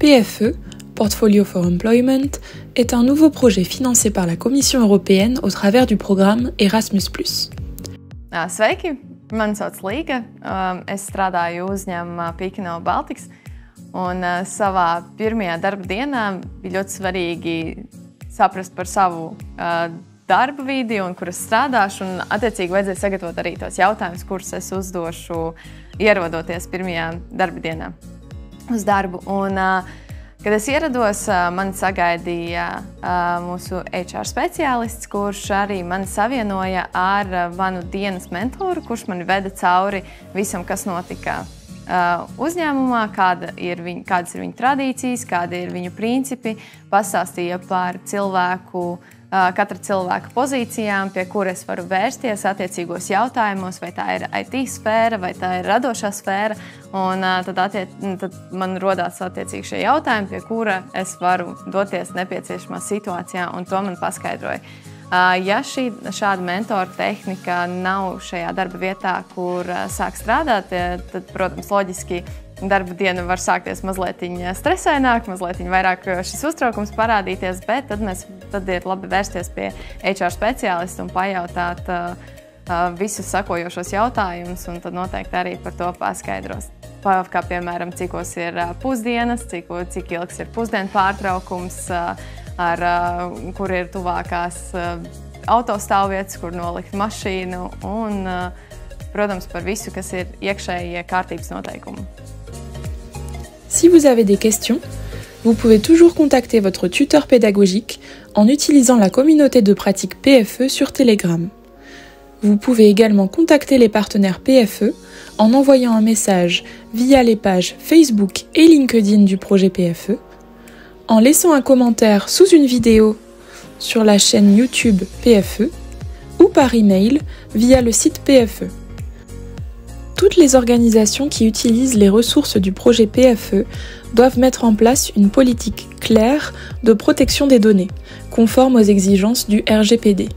PFE, Portfolio for Employment, est un nouveau projet financé par la Commission européenne au travers du programme Erasmus+. Sveiki! Mani sauc Līga. Es strādāju uzņēmumā Pīkino Baltics. Un savā pirmajā darba dienā bija ļoti svarīgi saprast par savu darba vidi un kur es strādāšu. Un attiecīgi vajadzēja sagatavot arī tos jautājumus, kurus es uzdošu ierodoties pirmajā darba dienā uz darbu. Un, kad es ierados, mani sagaidīja mūsu HR speciālists, kurš arī mani savienoja ar manu dienas mentoru, kurš mani veda cauri visam, kas notika uzņēmumā, kādas ir viņu tradīcijas, kādi ir viņu principi, pastāstīja par katra cilvēka pozīcijām, pie kura es varu vērsties attiecīgos jautājumos, vai tā ir IT sfēra, vai tā ir radošā sfēra. Un tad man rodās attiecīgi šie jautājumi, pie kura es varu doties nepieciešamā situācijā, un to man paskaidroja. Ja šāda mentora tehnika nav šajā darba vietā, kur sāk strādāt, tad, protams, loģiski darba diena var sākties mazliet stresaināk, mazliet vairāk šis uztraukums parādīties, bet tad ir labi vērsties pie HR speciālista un pajautāt visus sakojošos jautājumus, un tad noteikti arī par to paskaidros. Kā piemēram, cikos ir pusdienas, cik ilgs ir pusdienu pārtraukums, kur ir tuvākās autostāvvietas, kur nolikt mašīnu un, protams, par visu, kas ir iekšējie kārtības noteikumi. Si vous avez des questions, vous pouvez toujours contacter votre tuteur pédagogique en utilisant la communauté de pratique PFE sur Telegram. Vous pouvez également contacter les partenaires PFE en envoyant un message via les pages Facebook et LinkedIn du projet PFE, en laissant un commentaire sous une vidéo sur la chaîne YouTube PFE ou par email via le site PFE. Toutes les organisations qui utilisent les ressources du projet PFE doivent mettre en place une politique claire de protection des données, conforme aux exigences du RGPD.